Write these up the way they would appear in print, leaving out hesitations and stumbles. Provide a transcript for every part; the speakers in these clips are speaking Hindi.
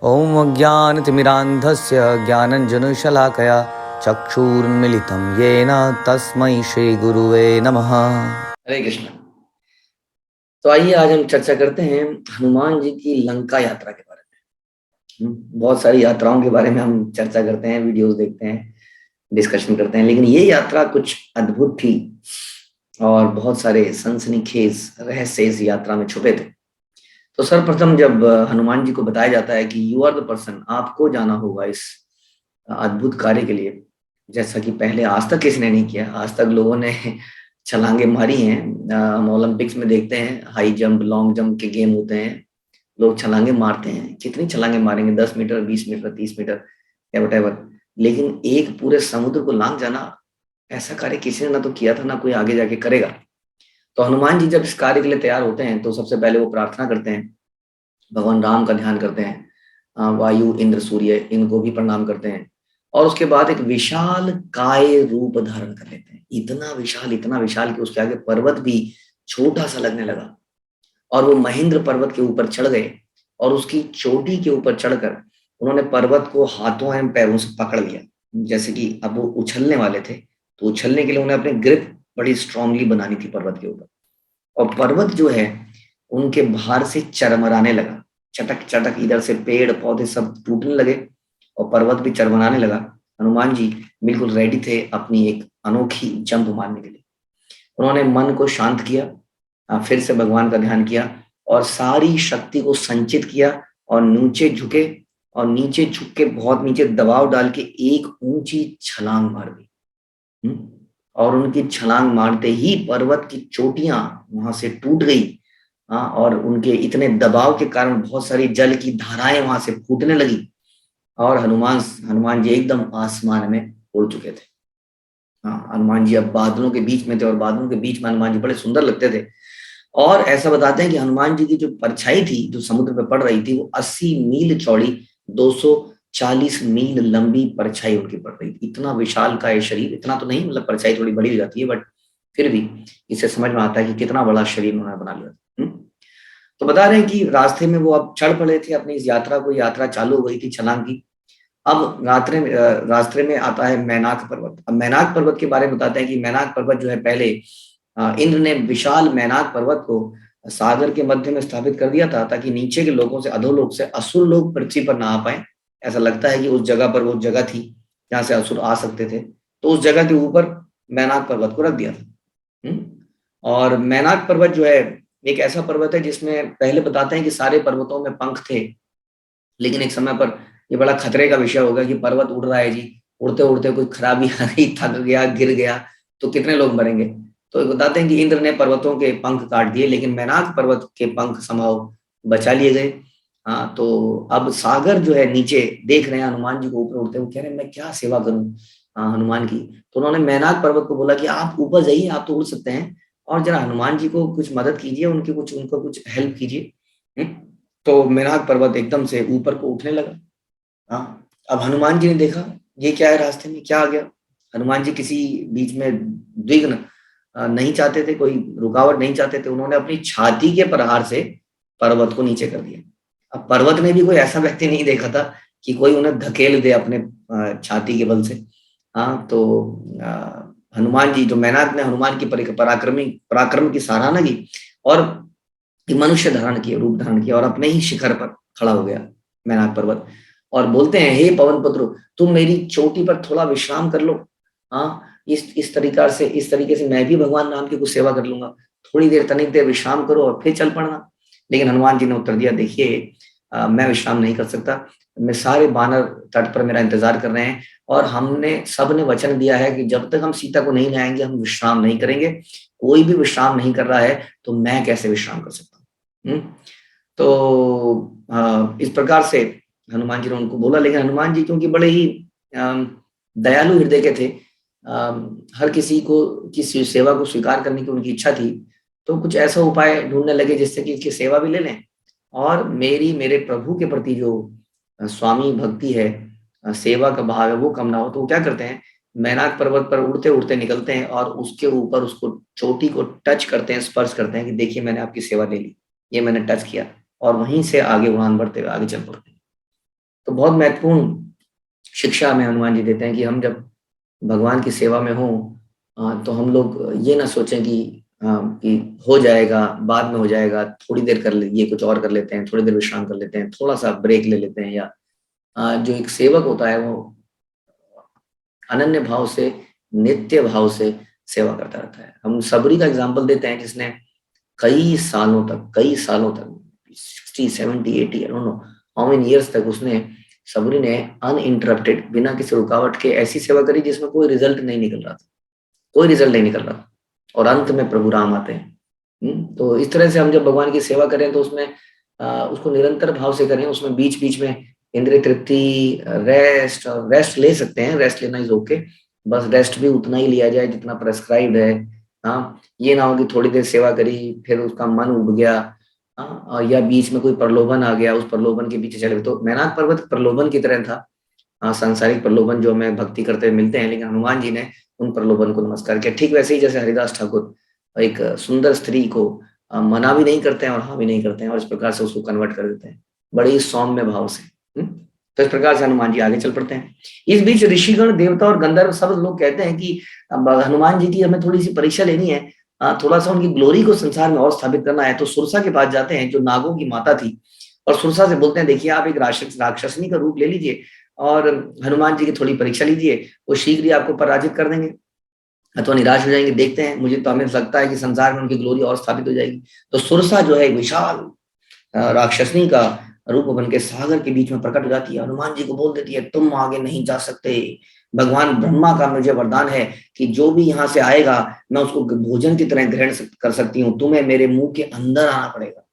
ॐ अज्ञानतिमिरान्धस्य ज्ञानञ्जनशलाकया चक्षुरुन्मिलितं येन तस्मै श्रीगुरुवे नमः। हरे कृष्ण। तो आइए आज हम चर्चा करते हैं हनुमान जी की लंका यात्रा के बारे में। बहुत सारी यात्राओं के बारे में हम चर्चा करते हैं, वीडियोस देखते हैं, डिस्कशन करते हैं, लेकिन ये यात्रा कुछ अद्भुत थी और बहुत सारे सनसनीखेज रहस्य इस यात्रा में छुपे थे। तो सर्वप्रथम जब हनुमान जी को बताया जाता है कि यू आर द पर्सन, आपको जाना होगा इस अद्भुत कार्य के लिए, जैसा कि पहले आज तक किसी ने नहीं किया। आज तक लोगों ने छलांगे मारी हैं। हम ओलंपिक्स में देखते हैं, हाई जंप, लॉन्ग जंप के गेम होते हैं, लोग छलांगे मारते हैं। कितनी छलांगे मारेंगे, 10 मीटर, 20 मीटर, 30 मीटर या वटेवर, लेकिन एक पूरे समुद्र को लांग जाना, ऐसा कार्य किसी ने ना तो किया था, ना कोई आगे जाके करेगा। तो हनुमान जी जब इस कार्य के लिए तैयार होते हैं तो सबसे पहले वो प्रार्थना करते हैं, भगवान राम का ध्यान करते हैं, वायु, इंद्र, सूर्य, इनको भी प्रणाम करते हैं, और उसके बाद एक विशाल काय रूप धारण कर लेते हैं। इतना विशाल कि उसके आगे पर्वत भी छोटा सा लगने लगा। और वो महेंद्र पर्वत के ऊपर चढ़ गए और उसकी चोटी के ऊपर चढ़कर उन्होंने पर्वत को हाथों एवं पैरों से पकड़ लिया। जैसे कि अब वो उछलने वाले थे, तो उछलने के लिए उन्हें अपनी ग्रिप बड़ी स्ट्रांगली बनानी थी पर्वत के ऊपर। और पर्वत जो है उनके भार से चरमराने लगा। चटक चटक इधर से पेड़ पौधे सब टूटने लगे और पर्वत भी चरमराने लगा। हनुमान जी बिल्कुल रेडी थे अपनी एक अनोखी जंप मारने के लिए। उन्होंने मन को शांत किया, फिर से भगवान का ध्यान किया और सारी शक्ति को संचित किया और नीचे झुके, और नीचे झुक के बहुत नीचे दबाव डाल के एक ऊंची छलांग मार दी। और उनकी छलांग मारते ही पर्वत की चोटियां वहां से टूट गई। और उनके इतने दबाव के कारण बहुत सारी जल की धाराएं वहां से फूटने लगी और हनुमान जी एकदम आसमान में उड़ चुके थे। हनुमान जी अब बादलों के बीच में थे और बादलों के बीच में हनुमान जी बड़े सुंदर लगते थे। और ऐसा बताते हैं कि हनुमान जी की जो परछाई थी, जो समुद्र पे पड़ रही थी, वो 80 मील चौड़ी, 240 मील लंबी परछाई उनकी पड़ रही थी। इतना विशाल का ये शरीर, इतना तो नहीं, मतलब परछाई थोड़ी बड़ी हो जाती है, बट फिर भी इससे समझ में आता है कि कितना बड़ा शरीर उन्होंने बना लिया। तो बता रहे हैं कि रास्ते में वो अब चढ़ पड़े थे अपनी इस यात्रा को, यात्रा चालू हो गई थी छलांग की। अब रास्ते में आता है मैनाक पर्वत। अब मैनाक पर्वत के बारे में बताते हैं कि मैनाक पर्वत जो है, पहले इंद्र ने विशाल मैनाक पर्वत को सागर के मध्य में स्थापित कर दिया था, ताकि नीचे के लोगों से, अधोलोक से असुर लोग पृथ्वी पर ना आ पाए। ऐसा लगता है कि उस जगह पर वो जगह थी जहां से असुर आ सकते थे, तो उस जगह के ऊपर मैनाक पर्वत को रख दिया था। और मैनाक पर्वत जो है एक ऐसा पर्वत है जिसमें, पहले बताते हैं कि सारे पर्वतों में पंख थे, लेकिन एक समय पर ये बड़ा खतरे का विषय होगा कि पर्वत उड़ रहा है जी, उड़ते उड़ते कोई खराबी आ गई, थक गया, गिर गया, तो कितने लोग मरेंगे। तो बताते हैं कि इंद्र ने पर्वतों के पंख काट दिए, लेकिन मैनाक पर्वत के पंख संभव बचा लिए गए। तो अब सागर जो है नीचे देख रहे हैं हनुमान जी को ऊपर उड़ते हुए, कह रहे हैं मैं क्या सेवा करूं हनुमान की। तो उन्होंने मैनाक पर्वत को बोला कि आप ऊपर जाइए, आप तो उड़ सकते हैं, और जरा हनुमान जी को कुछ मदद कीजिए, उनको कुछ हेल्प कीजिए। तो मेनाक पर्वत एकदम से ऊपर को उठने लगा। अब हनुमान जी ने देखा ये क्या है, रास्ते में क्या आ गया। हनुमान जी किसी बीच में द्विघ्न नहीं चाहते थे, कोई रुकावट नहीं चाहते थे। उन्होंने अपनी छाती के प्रहार से पर्वत को नीचे कर दिया। अब पर्वत ने भी कोई ऐसा व्यक्ति नहीं देखा था कि कोई उन्हें धकेल दे अपने छाती के बल से। तो हनुमान जी, जो मैनाक ने हनुमान की पराक्रम की सराहना की और मनुष्य धारण किया, रूप धारण किया, और अपने ही शिखर पर खड़ा हो गया मैनाक पर्वत, और बोलते हैं हे पवन पुत्र, तुम मेरी चोटी पर थोड़ा विश्राम कर लो। इस तरीके से मैं भी भगवान राम की कुछ सेवा कर लूंगा। थोड़ी देर, तनिक देर विश्राम करो और फिर चल पड़ना। लेकिन हनुमान जी ने उत्तर दिया, देखिए मैं विश्राम नहीं कर सकता, मैं सारे बानर तट पर मेरा इंतजार कर रहे हैं, और हमने सबने वचन दिया है कि जब तक हम सीता को नहीं लाएंगे हम विश्राम नहीं करेंगे। कोई भी विश्राम नहीं कर रहा है तो मैं कैसे विश्राम कर सकता हूँ। तो इस प्रकार से हनुमान जी ने उनको बोला। लेकिन हनुमान जी क्योंकि बड़े ही दयालु हृदय के थे, हर किसी को किसी सेवा को स्वीकार करने की उनकी इच्छा थी, तो कुछ ऐसा उपाय ढूंढने लगे जिससे कि इसकी सेवा भी ले लें, और मेरे प्रभु के प्रति जो स्वामी भक्ति है, सेवा का भाव है, वो कम ना हो। तो वो क्या करते हैं, मैनाक पर्वत पर उड़ते उड़ते निकलते हैं और उसके ऊपर उसको, चोटी को टच करते हैं, स्पर्श करते हैं कि देखिए मैंने आपकी सेवा ले ली, ये मैंने टच किया, और वहीं से आगे उड़ान भरते हुए आगे चल पड़ते हैं। तो बहुत महत्वपूर्ण शिक्षा हमें हनुमान जी देते हैं कि हम जब भगवान की सेवा में हों तो हम लोग ये ना सोचें कि हो जाएगा, बाद में हो जाएगा, थोड़ी देर कर ले, ये कुछ और कर लेते हैं, थोड़ी देर विश्राम कर लेते हैं, थोड़ा सा ब्रेक ले लेते हैं, या जो एक सेवक होता है वो अनन्य भाव से, नित्य भाव से सेवा करता रहता है। हम सबरी का एग्जाम्पल देते हैं जिसने कई सालों तक 60, 70, 80, I don't know how many years तक उसने सबरी ने अनइंटरप्टेड, बिना किसी रुकावट के ऐसी सेवा करी जिसमें कोई रिजल्ट नहीं निकल रहा था, कोई रिजल्ट नहीं निकल रहा था, और अंत में प्रभु राम आते हैं। तो इस तरह से हम जब भगवान की सेवा करें तो उसमें उसको निरंतर भाव से करें, उसमें बीच बीच में इंद्रिय तृप्ति, रेस्ट ले सकते हैं, रेस्ट लेना इज ओके, बस रेस्ट भी उतना ही लिया जाए जितना प्रेस्क्राइब्ड है। हाँ, ये ना हो कि थोड़ी देर सेवा करी फिर उसका मन उब गया, या बीच में कोई प्रलोभन आ गया, उस प्रलोभन के पीछे चले गए। तो मैनाक पर्वत प्रलोभन की तरह था, सांसारिक प्रलोभन जो हमें भक्ति करते हुए मिलते हैं, लेकिन हनुमान जी ने उन प्रलोभन को नमस्कार किया। ठीक वैसे ही जैसे हरिदास ठाकुर एक सुंदर स्त्री को मना भी नहीं करते हैं और हाँ भी नहीं करते हैं, और इस प्रकार से उसको कन्वर्ट कर देते हैं बड़े ही सौम्य भाव से। तो इस प्रकार से हनुमान जी आगे चल पड़ते हैं। इस बीच ऋषिगण, देवता और गंधर्व सब लोग कहते हैं कि हनुमान जी की हमें थोड़ी सी परीक्षा लेनी है, थोड़ा सा उनकी ग्लोरी को संसार में और स्थापित करना है। तो सुरसा के पास जाते हैं जो नागों की माता थी, और सुरसा से बोलते हैं देखिए आप एक राक्षसनी का रूप ले लीजिए और हनुमान जी की थोड़ी परीक्षा लीजिए, वो शीघ्र ही आपको पराजित कर देंगे अथवा निराश हो जाएंगे। देखते हैं, मुझे तो हमें लगता है कि संसार में उनकी ग्लोरी और स्थापित हो जाएगी। तो सुरसा जो है विशाल राक्षसनी का रूप बन के सागर के बीच में प्रकट हो जाती है, हनुमान जी को बोल देती है तुम आगे नहीं जा सकते, भगवान ब्रह्मा का मुझे वरदान है कि जो भी यहाँ से आएगा मैं उसको भोजन की तरह ग्रहण कर सकती हूँ, तुम्हें मेरे मुंह के अंदर आना पड़ेगा।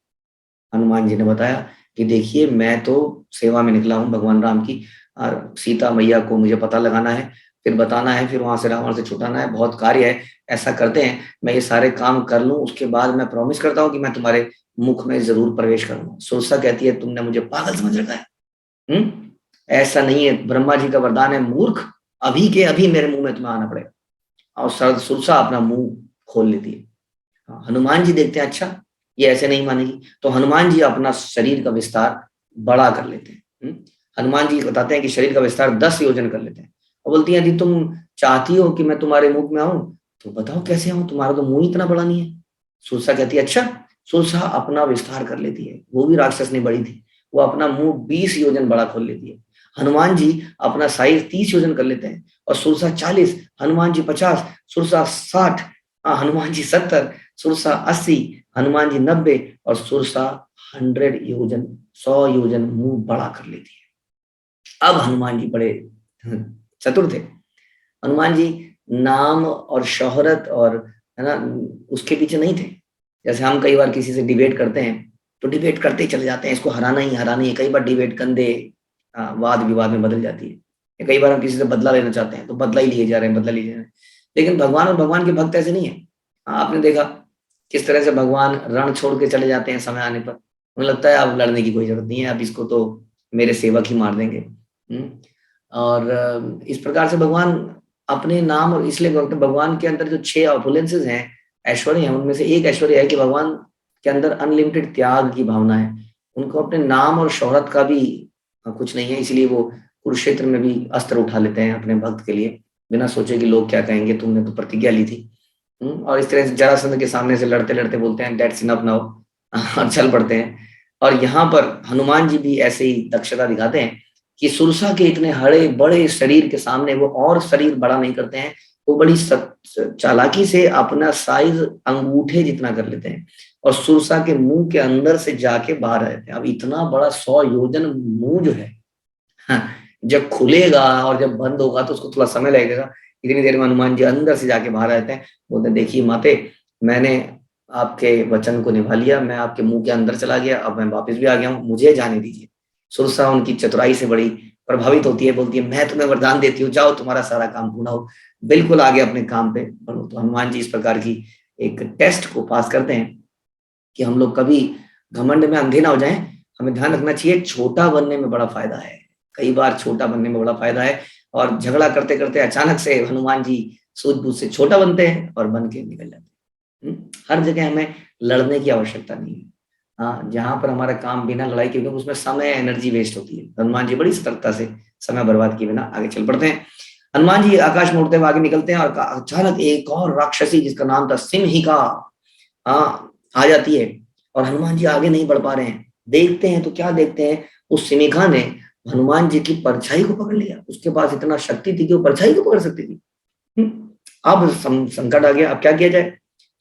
हनुमान जी ने बताया कि देखिए मैं तो सेवा में निकला हूँ भगवान राम की, और सीता मैया को मुझे पता लगाना है, फिर बताना है, फिर वहां से रावण से छुटाना है, बहुत कार्य है। ऐसा करते हैं मैं ये सारे काम कर लूं, उसके बाद मैं प्रॉमिस करता हूँ कि मैं तुम्हारे मुख में जरूर प्रवेश करूंगा। सुरसा कहती है तुमने मुझे पागल समझ रखा है, ऐसा नहीं है, ब्रह्मा जी का वरदान है, मूर्ख, अभी के अभी मेरे मुंह में तुम्हें आना पड़ेगा। और सुरसा अपना मुंह खोल लेती है। हनुमान जी देखते हैं अच्छा ये ऐसे नहीं मानेगी, तो हनुमान जी अपना शरीर का विस्तार बड़ा कर लेते हैं। हनुमान जी बताते हैं कि शरीर का विस्तार 10 योजन कर लेते हैं, और बोलती है यदि तुम चाहती हो कि मैं तुम्हारे मुख में आऊं तो बताओ कैसे आऊं, तुम्हारा तो मुंह इतना बड़ा नहीं है। सुरसा कहती है अच्छा। सुरसा अपना विस्तार कर लेती है, वो भी राक्षस ने बड़ी थी, वो अपना मुंह 20 योजन बड़ा खोल लेती है। हनुमान जी अपना साइज 30 योजन कर लेते हैं, और सुरसा 40, हनुमान जी 50, सुरसा 60, हनुमान जी 70, सुरसा 80, हनुमान जी 90, और सुरसा 100 योजन, 100 योजन मुंह बड़ा कर लेती है। अब हनुमान जी बड़े चतुर थे। हनुमान जी नाम और शोहरत और है ना उसके पीछे नहीं थे। जैसे हम कई बार किसी से डिबेट करते हैं तो डिबेट करते ही चले जाते हैं, इसको हराना ही हराना ही, कई बार डिबेट कंधे वाद विवाद में बदल जाती है। कई बार हम किसी से बदला लेना चाहते हैं तो बदला ही लिए जा रहे हैं, बदला लिए जा रहे हैं। लेकिन भगवान और भगवान के भक्त ऐसे नहीं है। आपने देखा किस तरह से भगवान रण छोड़ के चले जाते हैं समय आने पर, उन्हें लगता है अब लड़ने की कोई जरूरत नहीं है, अब इसको तो मेरे सेवक ही मार देंगे। और इस प्रकार से भगवान अपने नाम, और इसलिए भगवान के अंदर जो 6 ऑपुलेंसेस हैं, ऐश्वर्य हैं, उनमें से एक ऐश्वर्य है कि भगवान के अंदर अनलिमिटेड त्याग की भावना है। उनको अपने नाम और शोहरत का भी कुछ नहीं है, इसलिए वो कुरुक्षेत्र में भी अस्त्र उठा लेते हैं अपने भक्त के लिए, बिना सोचे कि लोग क्या कहेंगे, तुमने तो प्रतिज्ञा ली थी। और इस तरह से जरासंध के सामने से लड़ते लड़ते बोलते हैं दैट्स इनफ नाउ, और चल पड़ते हैं। और यहाँ पर हनुमान जी भी ऐसे ही दक्षता दिखाते हैं कि सुरसा के इतने हरे बड़े शरीर के सामने वो और शरीर बड़ा नहीं करते हैं, वो बड़ी चालाकी से अपना साइज अंगूठे जितना कर लेते हैं, और सुरसा के मुंह के अंदर से जाके बाहर आ जाते हैं। अब इतना बड़ा 100 योजन मुंह जो है, जब खुलेगा और जब बंद होगा तो उसको थोड़ा समय लगेगा। इतनी देर में हनुमान जी अंदर से जाके बाहर आते हैं, बोलते हैं देखिए माते, मैंने आपके वचन को निभा लिया, मैं आपके मुंह के अंदर चला गया, अब मैं वापस भी आ गया हूँ, मुझे जाने दीजिए। सुरसा उनकी चतुराई से बड़ी प्रभावित होती है, बोलती है मैं तुम्हें वरदान देती हूँ, जाओ तुम्हारा सारा काम पूरा हो, बिल्कुल आगे अपने काम पे बढ़ो। तो हनुमान जी इस प्रकार की एक टेस्ट को पास करते हैं कि हम लोग कभी घमंड में अंधे ना हो जाएं। हमें ध्यान रखना चाहिए छोटा बनने में बड़ा फायदा है, कई बार छोटा बनने में बड़ा फायदा है, और झगड़ा करते करते अचानक से हनुमान जी सूझबूझ से छोटा बनते हैं और बन के निकल जाते हैं। हर जगह हमें लड़ने की आवश्यकता नहीं है। हाँ, जहां पर हमारा काम बिना लड़ाई के, क्योंकि उसमें समय एनर्जी वेस्ट होती है। हनुमान जी बड़ी सतर्कता से समय बर्बाद किए बिना आगे चल पड़ते हैं। हनुमान जी आकाश में उड़ते हुए आगे निकलते हैं और अचानक एक और राक्षसी जिसका नाम था सिंहिका, हाँ, आ जाती है। और हनुमान जी आगे नहीं बढ़ पा रहे हैं। देखते हैं तो क्या देखते हैं, उस सिंहिका ने हनुमान जी की परछाई को पकड़ लिया। उसके पास इतना शक्ति थी कि वो परछाई को पकड़ सकती थी। अब संकट आ गया, अब क्या किया जाए।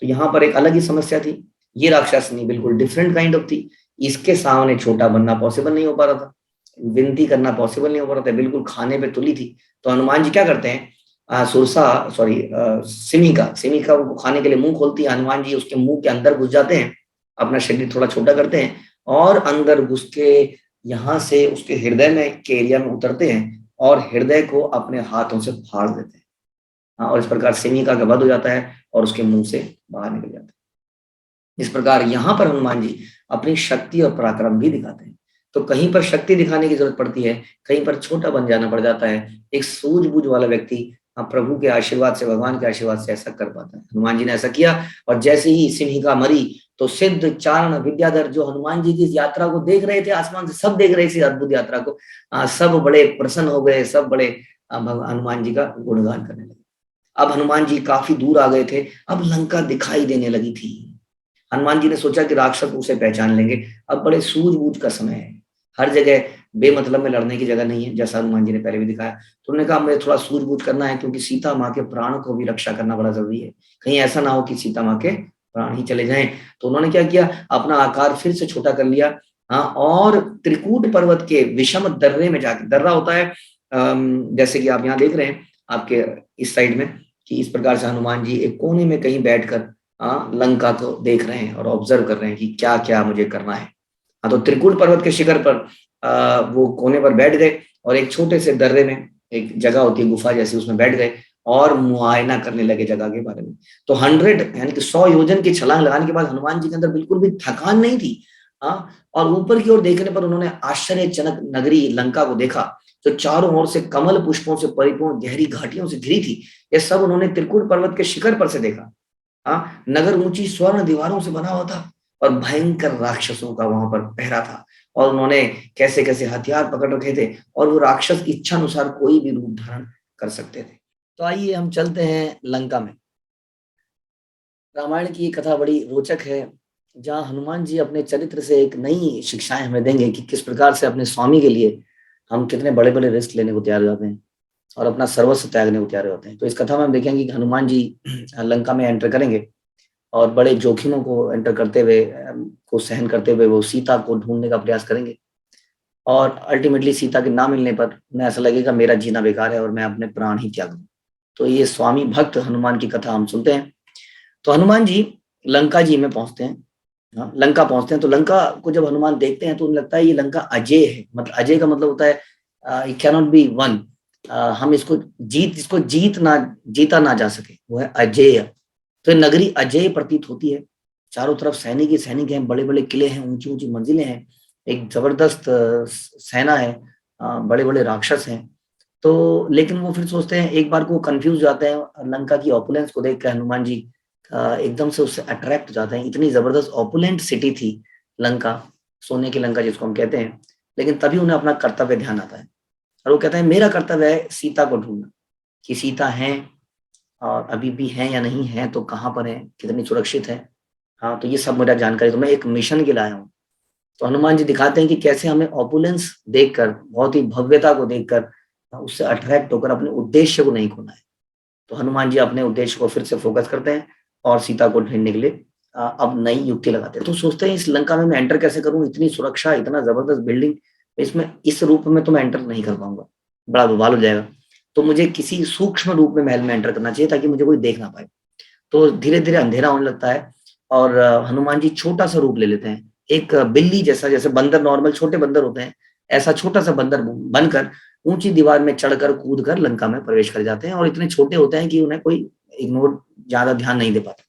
तो यहाँ पर एक अलग ही समस्या थी। ये राक्षसनी बिल्कुल डिफरेंट काइंड ऑफ थी। इसके सामने छोटा बनना पॉसिबल नहीं हो पा रहा था, विनती करना पॉसिबल नहीं हो पा रहा था, बिल्कुल खाने पे तुली थी। तो हनुमान जी क्या करते हैं, सुरसा सॉरी सिमिका सिमिका को खाने के लिए मुंह खोलती है। हनुमान जी उसके मुंह के अंदर घुस जाते हैं, अपना शरीर थोड़ा छोटा करते हैं और अंदर घुस के यहाँ से उसके हृदय में के एरिया में उतरते हैं और हृदय को अपने हाथों से फाड़ देते हैं। हाँ, और इस प्रकार सिमिका का वध हो जाता है और उसके मुंह से बाहर निकल जाता है। इस प्रकार यहाँ पर हनुमान जी अपनी शक्ति और पराक्रम भी दिखाते हैं। तो कहीं पर शक्ति दिखाने की जरूरत पड़ती है, कहीं पर छोटा बन जाना पड़ जाता है। एक सूझबूझ वाला व्यक्ति प्रभु के आशीर्वाद से, भगवान के आशीर्वाद से ऐसा कर पाता है। हनुमान जी ने ऐसा किया और जैसे ही सिंहिका मरी तो सिद्ध चारण विद्याधर जो हनुमान जी की इस यात्रा को देख रहे थे, आसमान से सब देख रहे थे अद्भुत यात्रा को, सब बड़े प्रसन्न हो गए, सब बड़े हनुमान जी का गुणगान करने लगे। अब हनुमान जी काफी दूर आ गए थे, अब लंका दिखाई देने लगी थी। हनुमान जी ने सोचा कि राक्षस उसे पहचान लेंगे। अब बड़े सूझबूझ का समय है, हर जगह बेमतलब में लड़ने की जगह नहीं है, जैसा हनुमान जी ने पहले भी दिखाया। तो उन्होंने कहा मुझे थोड़ा सूझबूझ करना है, क्योंकि सीता माँ के प्राण को भी रक्षा करना बड़ा जरूरी है। कहीं ऐसा ना हो कि सीता माँ के प्राण ही चले जाएं। तो उन्होंने क्या किया, अपना आकार फिर से छोटा कर लिया। हाँ, और त्रिकूट पर्वत के विषम दर्रे में जाके, दर्रा होता है जैसे कि आप यहाँ देख रहे हैं आपके इस साइड में, कि इस प्रकार से हनुमान जी एक कोने में कहीं बैठकर लंका को देख रहे हैं और ऑब्जर्व कर रहे हैं कि क्या क्या मुझे करना है। हाँ, तो त्रिकूट पर्वत के शिखर पर वो कोने पर बैठ गए और एक छोटे से दर्रे में, एक जगह होती है गुफा जैसी, उसमें बैठ गए और मुआयना करने लगे जगह के बारे में। तो 100 यानी कि 100 योजन की छलांग लगाने के बाद हनुमान जी के अंदर बिल्कुल भी थकान नहीं थी। हाँ, और ऊपर की ओर देखने पर उन्होंने आश्चर्यजनक नगरी लंका को देखा, जो चारों ओर से कमल पुष्पों से परिपूर्ण गहरी घाटियों से घिरी थी। ये सब उन्होंने त्रिकूट पर्वत के शिखर पर से देखा। हाँ, नगर ऊंची स्वर्ण दीवारों से बना हुआ था और भयंकर राक्षसों का वहां पर पहरा था। और उन्होंने कैसे कैसे हथियार पकड़ रखे थे और वो राक्षस इच्छा अनुसार कोई भी रूप धारण कर सकते थे। तो आइए हम चलते हैं लंका में। रामायण की कथा बड़ी रोचक है, जहाँ हनुमान जी अपने चरित्र से एक नई शिक्षाएं हमें देंगे कि किस प्रकार से अपने स्वामी के लिए हम कितने बड़े बड़े रिस्क लेने को तैयार हो जाते हैं और अपना सर्वस्व त्यागने को तैयार होते हैं। तो इस कथा में हम देखेंगे कि हनुमान जी लंका में एंटर करेंगे और बड़े जोखिमों को एंटर करते हुए को सहन करते हुए वो सीता को ढूंढने का प्रयास करेंगे। और अल्टीमेटली सीता के ना मिलने पर उन्हें ऐसा लगेगा मेरा जीना बेकार है और मैं अपने प्राण ही त्याग दूं। तो ये स्वामी भक्त हनुमान की कथा हम सुनते हैं। तो हनुमान जी लंका जी में पहुंचते हैं। हाँ, लंका पहुंचते हैं तो लंका को जब हनुमान देखते हैं तो उन्हें लगता है ये लंका अजय है। मतलब अजय का मतलब होता है it can not be one, हम इसको जीता ना जा सके, वो है अजय। तो नगरी अजय प्रतीत होती है। चारों तरफ सैनिक ही सैनिक हैं, बड़े बड़े किले हैं, ऊंची ऊंची मंजिलें हैं, एक जबरदस्त सेना है, बड़े बड़े राक्षस हैं। तो लेकिन वो फिर सोचते हैं, एक बार को कंफ्यूज जाते हैं लंका की ऑपुलेंस को देख कर। हनुमान जी एकदम से उससे अट्रैक्ट हो जाते हैं। इतनी जबरदस्त ऑपुलेंट सिटी थी लंका, सोने की लंका जिसको हम कहते हैं। लेकिन तभी उन्हें अपना कर्तव्य ध्यान आता है और वो कहते हैं मेरा कर्तव्य है सीता को ढूंढना, कि सीता है और अभी भी है या नहीं है, तो कहाँ पर है, कितनी सुरक्षित है। हाँ, तो ये सब मेरा जानकारी, तो मैं एक मिशन के लिए आया हूँ। तो हनुमान जी दिखाते हैं कि कैसे हमें ऑपुलेंस देखकर, बहुत ही भव्यता को देखकर उससे अट्रैक्ट होकर अपने उद्देश्य को नहीं खोना है। तो हनुमान जी अपने उद्देश्य को फिर से फोकस करते हैं और सीता को ढूंढने के लिए अब नई युक्ति लगाते हैं। तो सोचते हैं इस लंका में मैं एंटर कैसे करूं, इतनी सुरक्षा, इतना जबरदस्त बिल्डिंग, इसमें इस रूप में तो मैं एंटर नहीं कर पाऊंगा, बड़ा बवाल हो जाएगा। तो मुझे किसी सूक्ष्म रूप में महल में एंटर करना चाहिए ताकि मुझे कोई देख ना पाए। तो धीरे धीरे अंधेरा होने लगता है और हनुमान जी छोटा सा रूप ले लेते हैं, एक बिल्ली जैसा, जैसे बंदर नॉर्मल छोटे बंदर होते हैं, ऐसा छोटा सा बंदर बनकर ऊंची दीवार में चढ़कर कूद कर लंका में प्रवेश कर जाते हैं। और इतने छोटे होते हैं कि उन्हें कोई इग्नोर, ज्यादा ध्यान नहीं दे पाता।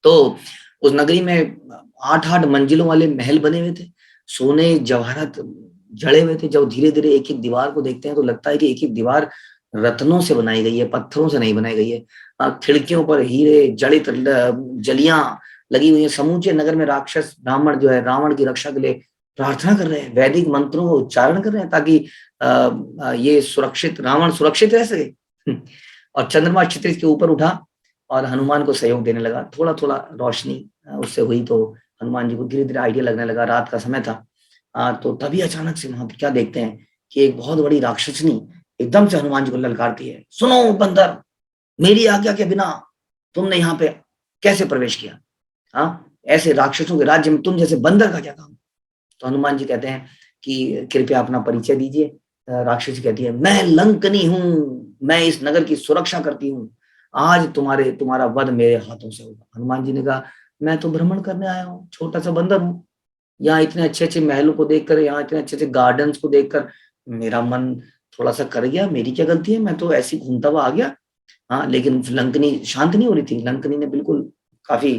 तो उस नगरी में 8-8 मंजिलों वाले महल बने हुए थे, सोने जवाहरात जड़े हुए थे। जब धीरे धीरे एक एक दीवार को देखते हैं तो लगता है कि एक एक दीवार रत्नों से बनाई गई है, पत्थरों से नहीं बनाई गई है। खिड़कियों पर हीरे जड़ित जलियां, लगी हुई है। समूचे नगर में राक्षस ब्राह्मण जो है रावण की रक्षा के लिए प्रार्थना कर रहे हैं, वैदिक मंत्रों का उच्चारण कर रहे हैं ताकि ये सुरक्षित, रावण सुरक्षित रह सके। और चंद्रमा क्षितिज के ऊपर उठा और हनुमान को सहयोग देने लगा। थोड़ा थोड़ा रोशनी उससे हुई तो हनुमान जी को धीरे धीरे आइडिया लगने लगा। रात का समय था। तो तभी अचानक से वहां पर क्या देखते हैं कि एक बहुत बड़ी राक्षसनी एकदम से हनुमान जी को ललकारती है, सुनो बंदर, मेरी आज्ञा के बिना तुमने यहाँ पे कैसे प्रवेश किया? हाँ, ऐसे राक्षसों के राज्य में तुम जैसे बंदर का क्या काम? तो हनुमान जी कहते हैं कि कृपया अपना परिचय दीजिए। राक्षसी कहती है, मैं लंकनी हूँ, मैं इस नगर की सुरक्षा करती हूँ, आज तुम्हारा वध मेरे हाथों से होगा। हनुमान जी ने कहा, मैं तो भ्रमण करने आया हूँ, छोटा सा बंदर हूँ। यहाँ इतने अच्छे अच्छे महलों को देखकर, यहाँ इतने अच्छे अच्छे गार्डन्स को देखकर मेरा मन थोड़ा सा कर गया। मेरी क्या गलती है, मैं तो ऐसे घूमता हुआ आ गया। हाँ, लेकिन लंकनी शांत नहीं हो रही थी। लंकनी ने बिल्कुल काफी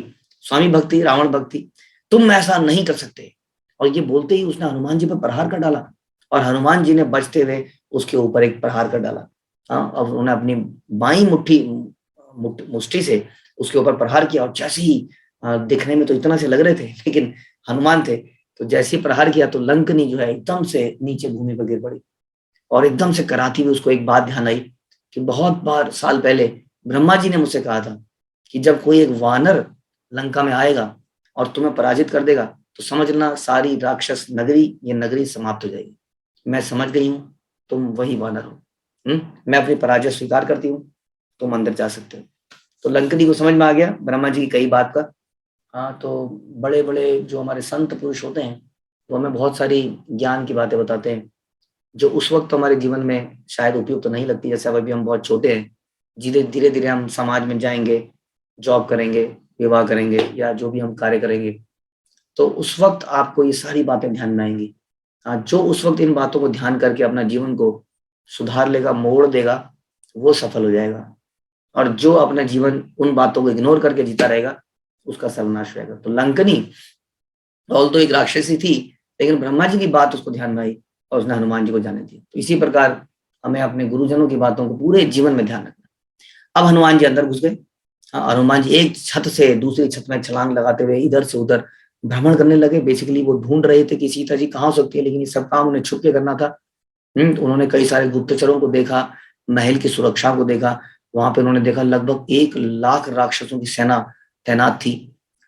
स्वामी भक्ति, रावण भक्ति, तुम ऐसा नहीं कर सकते। और ये बोलते ही उसने हनुमान जी पर प्रहार कर डाला और हनुमान जी ने बचते हुए उसके ऊपर एक प्रहार कर डाला। हाँ, अब उन्होंने अपनी बाई मुष्टि से उसके ऊपर प्रहार किया और जैसे ही दिखने में तो इतना से लग रहे थे लेकिन हनुमान थे, तो जैसे ही प्रहार किया तो लंकनी जो है एकदम से नीचे भूमि पर गिर पड़ी। और एकदम से कराती हुई उसको एक बात ध्यान आई कि बहुत बार साल पहले ब्रह्मा जी ने मुझसे कहा था कि जब कोई एक वानर लंका में आएगा और तुम्हें पराजित कर देगा तो समझना सारी राक्षस नगरी, ये नगरी समाप्त हो जाएगी। मैं समझ गई हूँ, तुम वही वानर हो। मैं अपनी पराजय स्वीकार करती हूँ, तुम अंदर जा सकते हो। तो लंकनी को समझ में आ गया ब्रह्मा जी की कई बात का। हाँ, तो बड़े बड़े जो हमारे संत पुरुष होते हैं वो हमें बहुत सारी ज्ञान की बातें बताते हैं जो उस वक्त हमारे जीवन में शायद उपयुक्त तो नहीं लगती। जैसे अब अभी हम बहुत छोटे हैं, धीरे धीरे धीरे हम समाज में जाएंगे, जॉब करेंगे, विवाह करेंगे या जो भी हम कार्य करेंगे, तो उस वक्त आपको ये सारी बातें ध्यान में आएंगी। जो उस वक्त इन बातों को ध्यान करके अपना जीवन को सुधार लेगा, मोड़ देगा, वो सफल हो जाएगा। और जो अपना जीवन उन बातों को इग्नोर करके जीता रहेगा उसका सर्वनाश रहेगा। तो लंकनी तो एक राक्षसी थी, लेकिन ब्रह्मा जी की बात उसको ध्यान में आई और उसने हनुमान जी को जाने दिया। तो इसी प्रकार हमें अपने गुरुजनों की बातों को पूरे जीवन में ध्यान रखना। अब हनुमान जी अंदर घुस गए। हनुमान जी एक छत से दूसरी छत में छलांग लगाते हुए इधर से उधर भ्रमण करने लगे। बेसिकली वो ढूंढ रहे थे कि सीता जी कहाँ हो सकती है, लेकिन ये सब काम उन्हें छुप के करना था। तो उन्होंने कई सारे गुप्तचरों को देखा, महल की सुरक्षा को देखा। वहां पे उन्होंने देखा लगभग 1 लाख राक्षसों की सेना तैनात थी।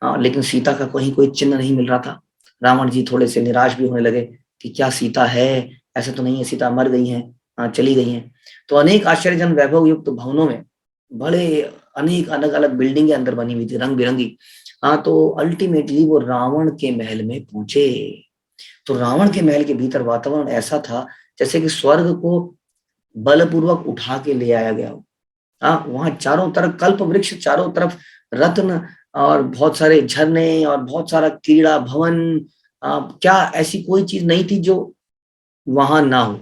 लेकिन सीता का कहीं कोई चिन्ह नहीं मिल रहा था। रावण जी थोड़े से निराश भी होने लगे कि क्या सीता है, ऐसा तो नहीं है, सीता मर गई हैं, चली गई हैं। तो अनेक आश्चर्यजनक वैभव युक्त भवनों में बड़े अनेक अलग अलग बिल्डिंगें अंदर बनी हुई थी, रंग बिरंगी। तो अल्टीमेटली वो रावण के महल में पहुंचे। तो रावण के महल के भीतर वातावरण ऐसा था जैसे कि स्वर्ग को बलपूर्वक उठा के ले आया गया हो। वहां चारों तरफ कल्प वृक्ष, चारों तरफ रत्न और बहुत सारे झरने और बहुत सारा क्रीड़ा भवन। क्या ऐसी कोई चीज नहीं थी जो वहां ना हो,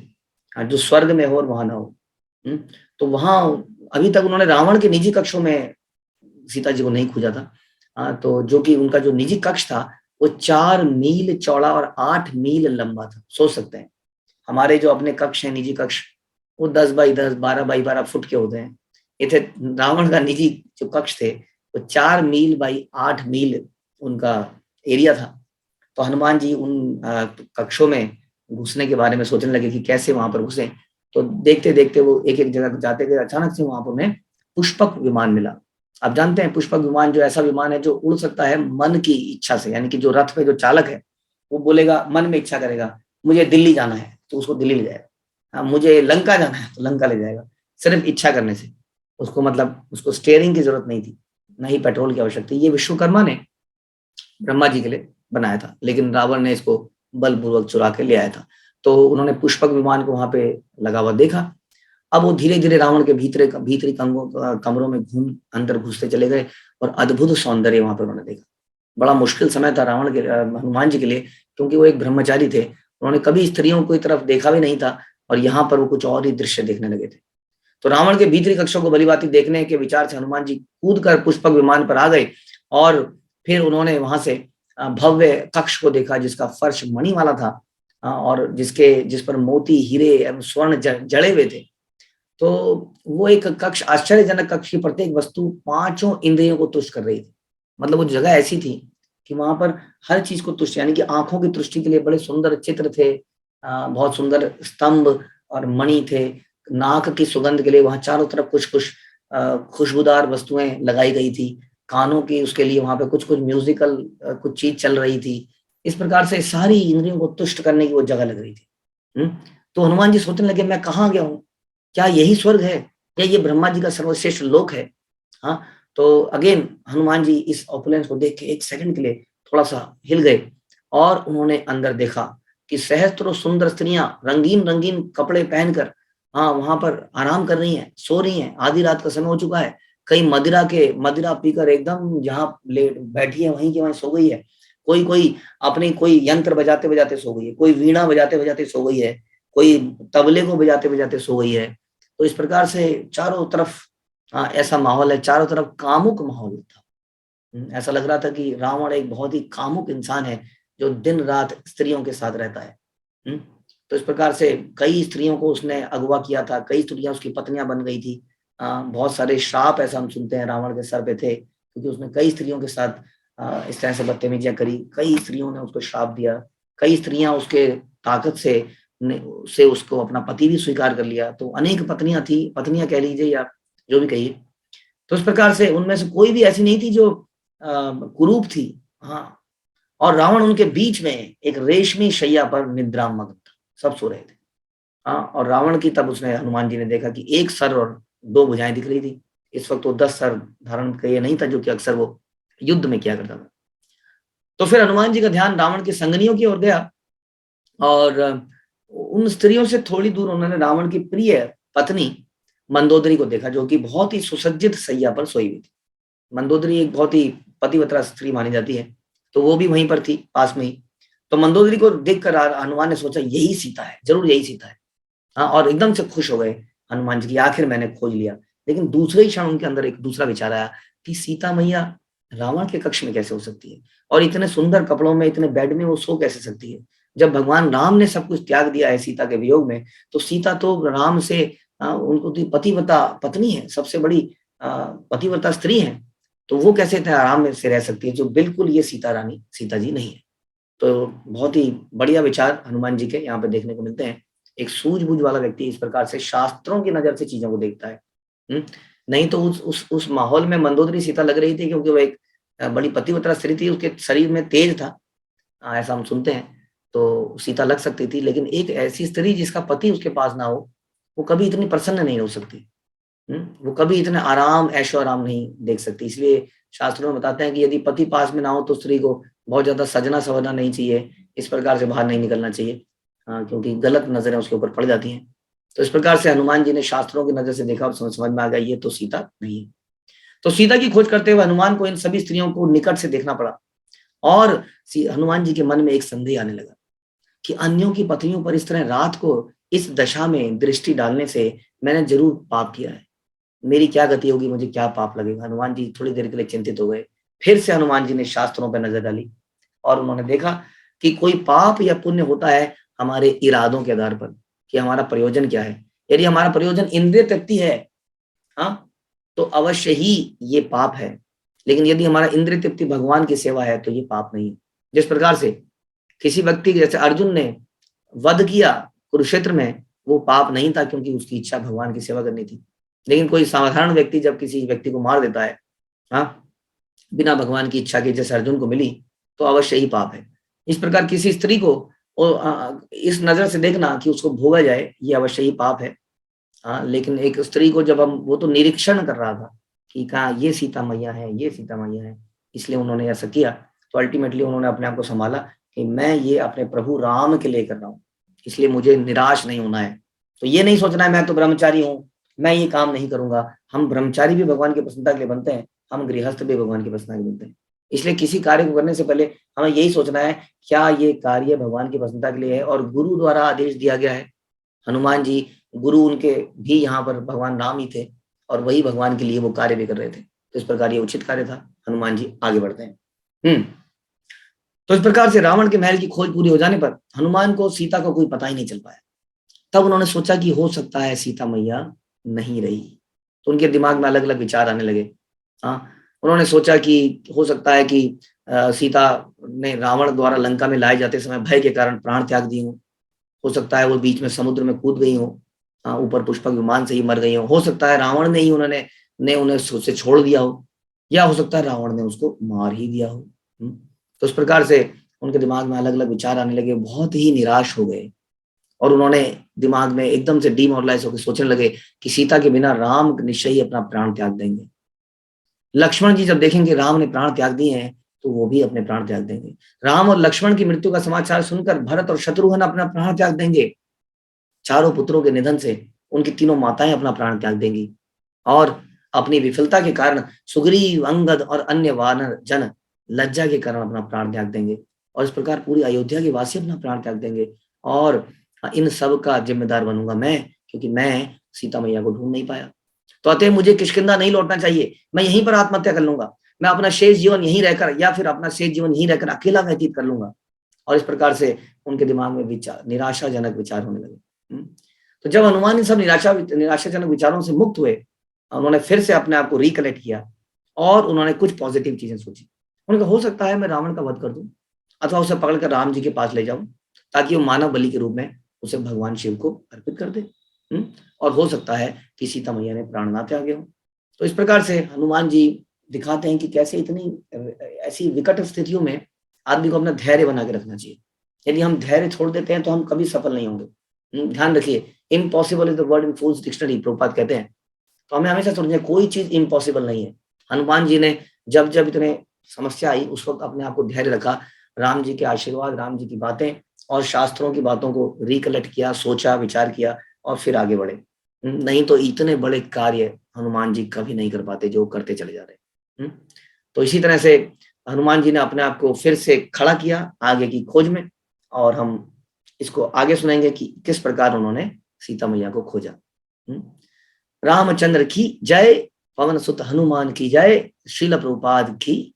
जो स्वर्ग में हो और वहां ना हो। तो वहां अभी तक उन्होंने रावण के निजी कक्षों में सीता जी को नहीं खोजा था। तो जो कि उनका जो निजी कक्ष था वो 4 मील चौड़ा और 8 मील लंबा था। सोच सकते हैं हमारे जो अपने कक्ष हैं, निजी कक्ष, वो 10 बाई 10, 12 बाई 12 फुट के होते हैं। ये थे रावण का निजी जो कक्ष थे वो 4 मील बाई 8 मील उनका एरिया था। तो हनुमान जी उन कक्षों में घुसने के बारे में सोचने लगे कि कैसे वहां पर घुसे। तो देखते देखते वो एक एक जगह जाते गए। अचानक से वहां पर उन्हें पुष्पक विमान मिला। आप जानते हैं पुष्पक विमान जो ऐसा विमान है जो उड़ सकता है मन की इच्छा से, यानी कि जो रथ पे जो चालक है वो बोलेगा, मन में इच्छा करेगा मुझे दिल्ली जाना है तो उसको दिल्ली ले जाएगा, मुझे लंका जाना है तो लंका ले जाएगा, सिर्फ इच्छा करने से। उसको मतलब उसको स्टीयरिंग की जरूरत नहीं थी, न ही पेट्रोल की आवश्यकता। ये विश्वकर्मा ने ब्रह्मा जी के लिए बनाया था, लेकिन रावण ने इसको बलपूर्वक चुरा के ले आया था। तो उन्होंने पुष्पक विमान को वहां पे लगा हुआ देखा। अब वो धीरे धीरे रावण के भीतरी कमरों में अंदर घुसते चले गए और अद्भुत सौंदर्य वहां पर उन्होंने देखा। बड़ा मुश्किल समय था रावण के हनुमान जी के लिए, क्योंकि वो एक ब्रह्मचारी थे। उन्होंने कभी स्त्रियों की तरफ देखा भी नहीं था और यहाँ पर वो कुछ और ही दृश्य देखने लगे थे। तो रावण के भीतरी कक्षों को भलीभांति देखने के विचार से हनुमान जी कूद कर पुष्पक विमान पर आ गए और फिर उन्होंने वहां से भव्य कक्ष को देखा जिसका फर्श मणि वाला था और जिस पर मोती, हीरे एवं स्वर्ण जड़े हुए थे। तो वो एक कक्ष, आश्चर्यजनक कक्ष की प्रत्येक वस्तु 5 इंद्रियों को तुष्ट कर रही थी। मतलब वो जगह ऐसी थी कि वहां पर हर चीज को तुष्ट, यानी कि आंखों की तुष्टि के लिए बड़े सुंदर चित्र थे, बहुत सुंदर स्तंभ और मणि थे। नाक की सुगंध के लिए वहां चारों तरफ कुछ कुछ खुशबूदार वस्तुएं लगाई गई थी। कानों की उसके लिए वहां पे कुछ कुछ म्यूजिकल कुछ चीज चल रही थी। इस प्रकार से सारी इंद्रियों को तुष्ट करने की वो जगह लग रही थी। तो हनुमान जी सोचने लगे, मैं कहाँ गया हूँ, क्या यही स्वर्ग है, या ये ब्रह्मा जी का सर्वश्रेष्ठ लोक है। हाँ, तो अगेन हनुमान जी इस ऑपुलेंस को देख के एक सेकंड के लिए थोड़ा सा हिल गए और उन्होंने अंदर देखा कि सहस्त्रों सुंदर स्त्रियां रंगीन रंगीन कपड़े पहनकर हाँ वहां पर आराम कर रही हैं, सो रही हैं। आधी रात का समय हो चुका है। कई मदिरा पीकर एकदम जहां लेट बैठी है वहीं के वहीं सो गई है। कोई कोई अपनी कोई यंत्र बजाते बजाते सो गई है, कोई वीणा बजाते बजाते सो गई है, कोई तबले को बजाते बजाते सो गई है। तो इस प्रकार से चारों तरफ ऐसा माहौल है, चारों तरफ कामुक माहौल था। ऐसा लग रहा था कि रावण एक बहुत ही कामुक इंसान है जो दिन रात स्त्रियों के साथ रहता है। तो इस प्रकार से कई स्त्रियों को उसने अगवा किया था, कई स्त्रियां उसकी पत्नियां बन गई थी। बहुत सारे श्राप ऐसा हम सुनते हैं रावण के सर पे थे, क्योंकि उसने कई स्त्रियों के साथ इस तरह से बदतमीजियां करी। कई स्त्रियों ने उसको श्राप दिया, कई स्त्रियां उसके ताकत से उसको अपना पति भी स्वीकार कर लिया। तो अनेक पत्नियां थी, पत्नियां कह लीजिए या जो भी कहिए। तो इस प्रकार से उनमें से कोई भी ऐसी नहीं थी जो कुरूप थी। हाँ, और रावण उनके बीच में एक रेशमी शैया पर निद्रामग्न था, सब सो रहे थे। हाँ, और रावण की तब उसने हनुमान जी ने देखा कि एक सर और दो भुजाएं दिख रही थी। इस वक्त वो 10 सर धारण किए नहीं था, जो कि अक्सर वो युद्ध में किया करता था। तो फिर हनुमान जी का ध्यान रावण की संगनियों की ओर गया और उन स्त्रियों से थोड़ी दूर उन्होंने रावण की प्रिय पत्नी मंदोदरी को देखा, जो कि बहुत ही सुसज्जित सैया पर सोई हुई थी। मंदोदरी एक बहुत ही पतिव्रता स्त्री मानी जाती है, तो वो भी वहीं पर थी पास में ही। तो मंदोदरी को देखकर हनुमान ने सोचा यही सीता है, जरूर यही सीता है। हाँ, और एकदम से खुश हो गए हनुमान जी की, आखिर मैंने खोज लिया। लेकिन दूसरे ही क्षण उनके अंदर एक दूसरा विचार आया कि सीता मैया रावण के कक्ष में कैसे हो सकती है, और इतने सुंदर कपड़ों में, इतने बेड में वो सो कैसे सकती है। जब भगवान राम ने सब कुछ त्याग दिया है सीता के वियोग में, तो सीता तो राम से उनको तो पतिव्रता पत्नी है, सबसे बड़ी पतिव्रता स्त्री है। तो वो कैसे इतने आराम में से रह सकती है, जो बिल्कुल ये सीता रानी सीता जी नहीं है। तो बहुत ही बढ़िया विचार हनुमान जी के यहाँ पे देखने को मिलते हैं। एक सूझबूझ वाला व्यक्ति इस प्रकार से शास्त्रों की नजर से चीजों को देखता है। नहीं तो उस माहौल में मंदोदरी सीता लग रही थी, क्योंकि वो एक बड़ी पतिव्रता स्त्री थी, उसके शरीर में तेज था, ऐसा हम सुनते हैं। तो सीता लग सकती थी, लेकिन एक ऐसी स्त्री जिसका पति उसके पास ना हो, वो कभी इतनी प्रसन्न नहीं हो सकती। वो कभी इतने आराम ऐशो आराम नहीं देख सकती। इसलिए शास्त्रों में बताते हैं कि यदि पति पास में ना हो तो स्त्री को बहुत ज्यादा सजना सवरना नहीं चाहिए, इस प्रकार से बाहर नहीं निकलना चाहिए, क्योंकि गलत नजरें उसके ऊपर पड़ जाती हैं। तो इस प्रकार से हनुमान जी ने शास्त्रों की नजर से देखा और समझ में आ गया ये तो सीता नहीं है। तो सीता की खोज करते हुए हनुमान को इन सभी स्त्रियों को निकट से देखना पड़ा, और हनुमान जी के मन में एक संदेह आने लगा कि अन्यों की पत्नियों पर इस तरह रात को इस दशा में दृष्टि डालने से मैंने जरूर पाप किया है। मेरी क्या गति होगी, मुझे क्या पाप लगेगा। हनुमान जी थोड़ी देर के लिए चिंतित हो गए। फिर से हनुमान जी ने शास्त्रों पर नजर डाली और उन्होंने देखा कि कोई पाप या पुण्य होता है हमारे इरादों के आधार पर, कि हमारा प्रयोजन क्या है। यदि हमारा प्रयोजन इंद्रिय तृप्ति है, हाँ, तो अवश्य ही ये पाप है। लेकिन यदि हमारा इंद्रिय तृप्ति भगवान की सेवा है तो ये पाप नहीं है। जिस प्रकार से किसी व्यक्ति जैसे अर्जुन ने वध किया कुरुक्षेत्र में, वो पाप नहीं था, क्योंकि उसकी इच्छा भगवान की सेवा करनी थी। लेकिन कोई साधारण व्यक्ति जब किसी व्यक्ति को मार देता है, हाँ, बिना भगवान की इच्छा के, जैसे अर्जुन को मिली, तो अवश्य ही पाप है। इस प्रकार किसी स्त्री को इस नजर से देखना कि उसको भोगा जाए, ये अवश्य ही पाप है। हाँ, लेकिन एक स्त्री को जब हम, वो तो निरीक्षण कर रहा था कि कहा ये सीता मैया है, ये सीता मैया है, इसलिए उन्होंने ऐसा किया। तो अल्टीमेटली उन्होंने अपने आप को संभाला कि मैं ये अपने प्रभु राम के लिए कर रहा हूँ, इसलिए मुझे निराश नहीं होना है। तो ये नहीं सोचना है मैं तो ब्रह्मचारी हूँ, मैं ये काम नहीं करूंगा। हम ब्रह्मचारी भी भगवान की प्रसन्नता के लिए बनते हैं, हम गृहस्थ भी भगवान की प्रसन्नता के लिए बनते हैं। इसलिए किसी कार्य को करने से पहले हमें यही सोचना है, क्या ये कार्य भगवान की प्रसन्नता के लिए है, और गुरु द्वारा आदेश दिया गया है। हनुमान जी, गुरु उनके भी यहाँ पर भगवान राम ही थे, और वही भगवान के लिए वो कार्य भी कर रहे थे। तो इस प्रकार ये उचित कार्य था। हनुमान जी आगे बढ़ते हैं। तो इस प्रकार से रावण के महल की खोज पूरी हो जाने पर हनुमान को सीता का कोई पता ही नहीं चल पाया। तब उन्होंने सोचा कि हो सकता है सीता मैया नहीं रही। तो उनके दिमाग में अलग अलग विचार आने लगे। हाँ, उन्होंने सोचा कि हो सकता है कि सीता ने रावण द्वारा लंका में लाए जाते समय भय के कारण प्राण त्याग दिए हों। हो सकता है वो बीच में समुद्र में कूद गई हो, ऊपर पुष्पक विमान से ही मर गई हो सकता है रावण ने ही उन्हें उससे छोड़ दिया हो, या हो सकता है रावण ने उसको मार ही दिया हो। तो इस प्रकार से उनके दिमाग में अलग अलग विचार आने लगे, बहुत ही निराश हो गए और उन्होंने दिमाग में एकदम से डिमोरलाइज होकर सोचने लगे कि सीता के बिना राम निश्चय ही अपना प्राण त्याग देंगे। लक्ष्मण जी जब देखेंगे राम ने प्राण त्याग दिए हैं तो वो भी अपने प्राण त्याग देंगे। राम और लक्ष्मण की मृत्यु का समाचार सुनकर भरत और शत्रुघ्न अपना प्राण त्याग देंगे। चारों पुत्रों के निधन से उनकी तीनों माताएं अपना प्राण त्याग देंगी और अपनी विफलता के कारण सुग्रीव, अंगद और अन्य वानर जन लज्जा के कारण अपना प्राण त्याग देंगे और इस प्रकार पूरी अयोध्या के वासी अपना प्राण त्याग देंगे और इन सब का जिम्मेदार बनूंगा मैं, क्योंकि मैं सीता मैया को ढूंढ नहीं पाया। तो अतः मुझे किष्किंधा नहीं लौटना चाहिए, मैं यहीं पर आत्महत्या कर लूंगा, मैं अपना शेष जीवन यहीं रहकर या फिर अपना शेष जीवन यहीं रहकर अकेला व्यतीत कर लूंगा। और इस प्रकार से उनके दिमाग में विचार, निराशाजनक विचार होने लगे। तो जब हनुमान इन सब निराशाजनक विचारों से मुक्त हुए, उन्होंने फिर से अपने आप को रिकलेक्ट किया और उन्होंने कुछ पॉजिटिव चीजें सोची। उन्होंने कहा हो सकता है मैं रावण का वध कर दूं अथवा उसे पकड़कर राम जी के पास ले जाऊं ताकि वो मानव बलि के रूप में उसे भगवान शिव को अर्पित कर दे। और हो सकता है कि सीता मैया ने प्राण ना त्यागे हो। तो इस प्रकार से हनुमान जी दिखाते हैं कि कैसे इतनी ऐसी विकट स्थितियों में आदमी को अपना धैर्य बना के रखना चाहिए। यदि हम धैर्य छोड़ देते हैं तो हम कभी सफल नहीं होंगे। ध्यान रखिए, impossible is the word in fools dictionary, Prabhupada कहते हैं। तो हमें हमेशा समझना कोई चीज इम्पॉसिबल नहीं है। हनुमान जी ने जब जब इतने समस्या आई उस वक्त अपने आप को धैर्य रखा, राम जी के आशीर्वाद, राम जी की बातें और शास्त्रों की बातों को रिकलेक्ट किया, सोचा, विचार किया और फिर आगे बढ़े। नहीं तो इतने बड़े कार्य हनुमान जी कभी नहीं कर पाते जो करते चले जा रहे। तो इसी तरह से हनुमान जी ने अपने आप को फिर से खड़ा किया आगे की खोज में और हम इसको आगे सुनेंगे कि किस प्रकार उन्होंने सीता मैया को खोजा। रामचंद्र की जय, पवन सुत हनुमान की जय, श्रील प्रभुपाद की